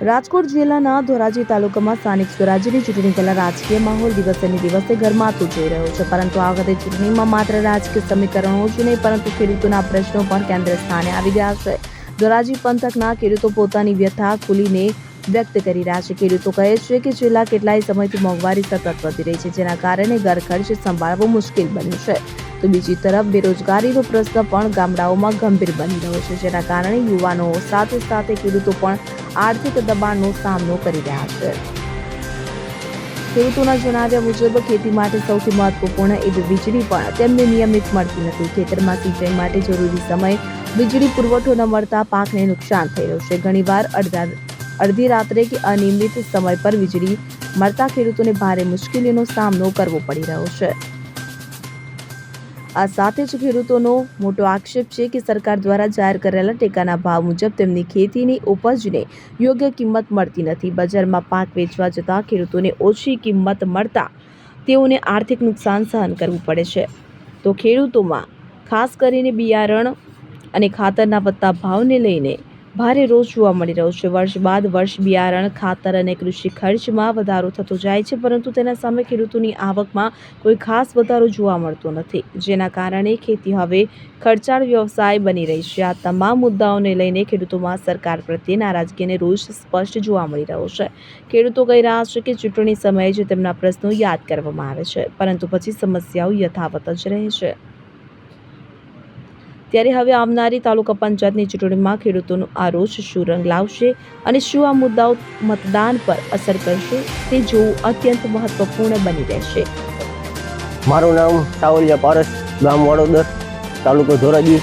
રાજકોટ જિલ્લાના ધોરાજી તાલુકામાં સ્થાનિક સ્વરાજ્યની ચૂંટણી પહેલા રાજકીય માહોલ દિવસે દિવસે ગરમાતો જઈ રહ્યો છે, પરંતુ આ વખતે ચૂંટણીમાં માત્ર રાજકીય સમીકરણો જ નહીં પરંતુ ખેડૂતોના પ્રશ્નો પણ કેન્દ્ર સ્થાને આવી ગયા છે। ધોરાજી પંથકના ખેડૂતો પોતાની વ્યથા ખુલીને વ્યક્ત કરી રહ્યા છે। ખેડૂતો કહે છે કે છેલ્લા કેટલાય સમયથી મોંઘવારી સતત વધી રહી છે, જેના કારણે ઘર ખર્ચ સંભાળવો મુશ્કેલ બન્યું છે। તો બીજી તરફ બેરોજગારીનો પ્રશ્ન પણ ગામડાઓમાં ગંભીર બની રહ્યો છે, જેના કારણે યુવાનો સાથે સાથે ખેડૂતો પણ આર્થિક દબાણનો સામનો કરી રહ્યા છે। ખેડૂતોના જણાવ્યા મુજબ ખેતી માટે સૌથી મહત્વપૂર્ણ એવી વીજળી પણ તેમને નિયમિત મળતી નથી। ખેતરમાં સિંચાઈ માટે જરૂરી સમય વીજળી પુરવઠો ન મળતા પાકને નુકસાન થઈ રહ્યું છે। ઘણીવાર અડધી રાત્રે કે અનિયમિત સમય પર વીજળી મળતા ખેડૂતોને ભારે મુશ્કેલીનો સામનો કરવો પડી રહ્યો છે। આ સાથે જ ખેડૂતોનો મોટો આક્ષેપ છે કે સરકાર દ્વારા જાહેર કરેલા ટેકાના ભાવ મુજબ તેમની ખેતીની ઉપજને યોગ્ય કિંમત મળતી નથી। બજારમાં પાક વેચવા જતા ખેડૂતોને ઓછી કિંમત મળતા તેઓને આર્થિક નુકસાન સહન કરવું પડે છે। તો ખેડૂતોમાં ખાસ કરીને બિયારણ અને ખાતરના વધતા ભાવને લઈને ભારે રોષ જોવા મળી રહ્યો છે। વર્ષ બાદ વર્ષ બિયારણ, ખાતર અને કૃષિ ખર્ચમાં વધારો થતો જાય છે, પરંતુ તેના સામે ખેડૂતોની આવકમાં કોઈ ખાસ વધારો જોવા મળતો નથી, જેના કારણે ખેતી હવે ખર્ચાળ વ્યવસાય બની રહી છે। આ તમામ મુદ્દાઓને લઈને ખેડૂતોમાં સરકાર પ્રત્યે નારાજગી અને રોષ સ્પષ્ટ જોવા મળી રહ્યો છે। ખેડૂતો કહી રહ્યા છે કે ચૂંટણી સમયે જ તેમના પ્રશ્નો યાદ કરવામાં આવે છે, પરંતુ પછી સમસ્યાઓ યથાવત જ રહે છે। ત્યારે હવે આવનારી તાલુકા પંચાયતની ચૂંટણીમાં ખેડૂતોનો આ રોષ શું રંગ લાવશે અને શું આ મુદ્દાઓ મતદાન પર અસર કરશે તે જોવું અત્યંત મહત્વપૂર્ણ બની રહેશે। મારું નામ સાવલિયા પારસ, ગામ વડોદર, તાલુકો ધોરાજી।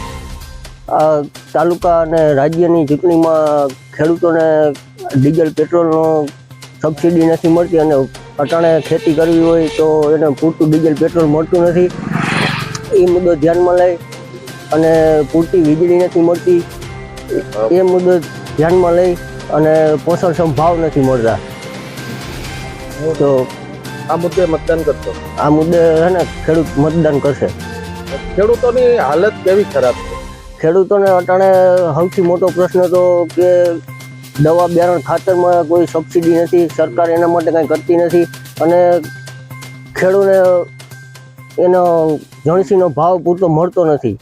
આ તાલુકા અને રાજ્યની ચૂંટણીમાં ખેડૂતોને ડીઝલ પેટ્રોલનો સબસિડી નથી મળતી અને અટાણે ખેતી કરવી હોય તો એને પૂરતું ડીઝલ પેટ્રોલ મળતું નથી। એ મુદ્દો ધ્યાનમાં લઈ અને પૂરતી વીજળી નથી મળતી, એ મુદ્દો ધ્યાનમાં લઈ અને પોષણક્ષમ ભાવ નથી મળતા। તો આ મુદ્દે મતદાન કરશો? આ મુદ્દે છે ને ખેડૂત મતદાન કરશે। ખેડૂતોની હાલત કેવી ખરાબ છે? ખેડૂતોને અટાણે સૌથી મોટો પ્રશ્ન તો કે દવા, બિયારણ, ખાતરમાં કોઈ સબસિડી નથી, સરકાર એના માટે કંઈ કરતી નથી અને ખેડૂતને એનો જણસીનો ભાવ પૂરતો મળતો નથી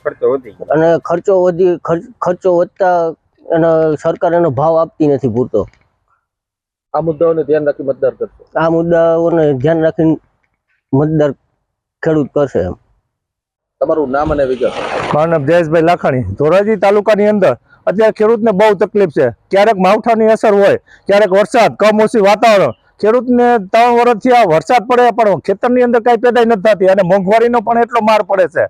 અને ખર્ચો વધતા અને સરકાર એનો ભાવ આપતી નથી પૂરતો। આ મુદ્દાઓને ધ્યાન રાખી મતદાન કરશો? આ મુદ્દાઓને ધ્યાન રાખીને મતદાર ખેડૂત કરશે। તમારું નામ અને વિગત? મારું નામ જયેશભાઈ લાખાણી, ધોરાજી તાલુકાની અંદર અત્યારે ખેડૂતને બહુ તકલીફ છે। ક્યારેક માવઠાની અસર હોય, ક્યારેક વરસાદ, કમોસમી વાતાવરણ, ખેડૂતને 3 વર્ષથી આ વરસાદ પડે પણ ખેતરની અંદર કાંઈ પેદાઈ નથી થતી અને મોંઘવારીનો પણ એટલો માર પડે છે।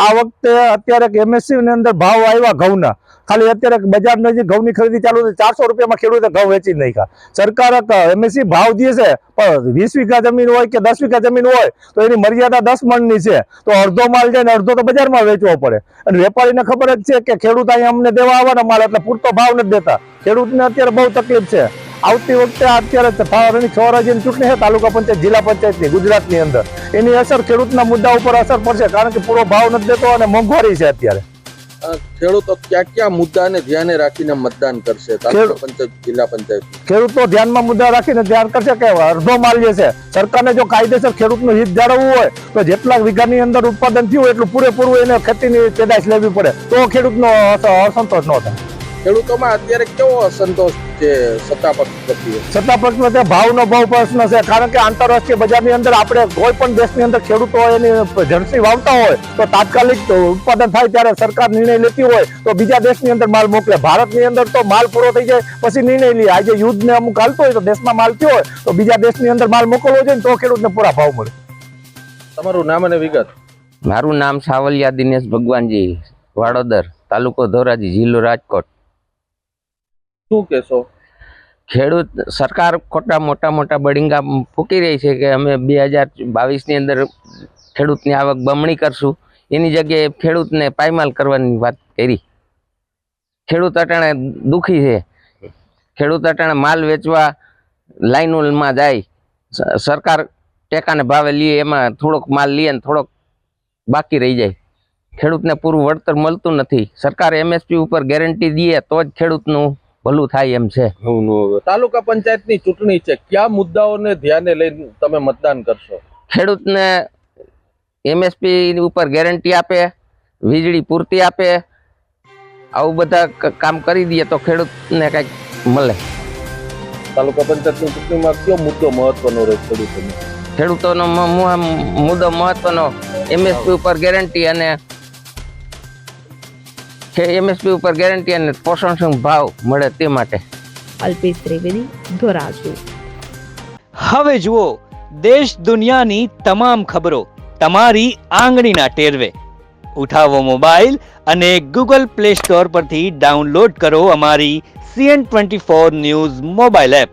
આ વખતે અત્યારે MSC ની અંદર ભાવ આવ્યા ઘઉંના, ખાલી અત્યારે બજારમાં જે ઘઉંની ખરીદી ચાલુ છે 400 રૂપિયામાં ખેડૂતે ઘઉં વેચી નાખ્યા। સરકાર MSC ભાવ દે છે પણ 20 વીઘા જમીન હોય કે 10 વીઘા જમીન હોય તો એની મર્યાદા 10 મણની છે, તો અડધો માલ જાય ને અડધો તો બજારમાં વેચવો પડે અને વેપારીને ખબર જ છે કે ખેડૂત અહીંયા અમને દેવા આવવાના માલ એટલે પૂરતો ભાવ નથી દેતા। ખેડૂતને અત્યારે બહુ તકલીફ છે। આવતી વખતે અત્યારે સ્વરાજ્યની ચૂંટણી છે, તાલુકા પંચાયત, જિલ્લા પંચાયતની, ગુજરાતની અંદર એની અસર ખેડૂતના મુદ્દા ઉપર અસર પડશે, કારણ કે પૂરો ભાવ નથી દેતો અને મોંઘવારી છે અત્યારે। ખેડૂતો કયા મુદ્દાને ધ્યાને રાખીને મતદાન કરશે તાલુકા પંચાયત, જિલ્લા પંચાયત? ખેડૂતો ધ્યાનમાં મુદ્દા રાખીને ધ્યાન કરશે કે અડધો માલ જે છે સરકારને જો કાયદેસર ખેડૂતનું હિત જાળવવું હોય તો જેટલા વીઘાની અંદર ઉત્પાદન થયું એટલું પૂરેપૂરું એને ખેતીની પેદાશ લેવી પડે તો ખેડૂતનો અસંતોષ ન થાય। ખેડૂતોમાં અત્યારે કેવો અસંતોષ છે સત્તાપક્ષ પ્રત્યે? સત્તાપક્ષ પ્રત્યે ભાવનો બહુ પ્રશ્ન છે, કારણ કે આંતરરાષ્ટ્રીય બજારની અંદર આપણે કોઈ પણ દેશની અંદર ખેડૂતો એની જણસી વાવતા હોય તો તાત્કાલિક ઉત્પાદન થાય ત્યારે સરકાર નિર્ણય લેતી હોય તો બીજા દેશની અંદર માલ મોકલે। ભારતની અંદર તો માલ પૂરો થઈ જાય પછી નિર્ણય લે। આજે યુદ્ધને અમુક હાલતો હોય તો દેશમાં માલ થયો હોય તો બીજા દેશની અંદર માલ મોકલવો જોઈએ તો ખેડૂતને પૂરા ભાવ મળે। તમારું નામ અને વિગત? મારું નામ સાવલિયા દિનેશ ભગવાનજી, વાડોદર, તાલુકો ધોરાજી, જિલ્લો રાજકોટ। શું કહેશો? ખેડૂત સરકાર ખોટા મોટા બળિંગા ફૂંકી રહી છે કે અમે 2022ની અંદર ખેડૂતની આવક બમણી કરશું, એની જગ્યાએ ખેડૂતને પાયમાલ કરવાની વાત કરી। ખેડૂત અટાણે દુઃખી છે, ખેડૂત અટાણે માલ વેચવા લાઈનોમાં જાય, સરકાર ટેકાને ભાવે લે એમાં થોડોક માલ લે ને થોડોક બાકી રહી જાય, ખેડૂતને પૂરું વળતર મળતું નથી। સરકાર MSP ઉપર ગેરંટી દે તો જ ખેડૂતનું ભલું થાય એમ છે. તાલુકા પંચાયતની ચૂંટણી છે, કયા મુદ્દાઓને ધ્યાને લઈને તમે મતદાન કરશો? ખેડૂતને MSP ઉપર ગેરંટી આપે, વીજળી પૂરતી આપે, આવું બધા કામ કરી દઈએ તો ખેડૂતને કંઈક મળે. તાલુકા પંચાયતની ચૂંટણીમાં કયો મુદ્દો મહત્વનો રહે ખેડૂતોને? ખેડૂતોનો મુદ્દો મહત્વનો MSP ઉપર ગેરંટી અને પોષણક્ષમ ભાવ મળે તે માટે. અલ્પેશ ત્રિવેદી, ધોરાજી. હવે જુઓ દેશ દુનિયાની તમામ ખબરો તમારી આંગળીના ટેરવે. ઉઠાવો મોબાઈલ અને ગૂગલ પ્લે સ્ટોર પરથી ડાઉનલોડ કરો અમારી CN24 ન્યૂઝ મોબાઈલ એપ.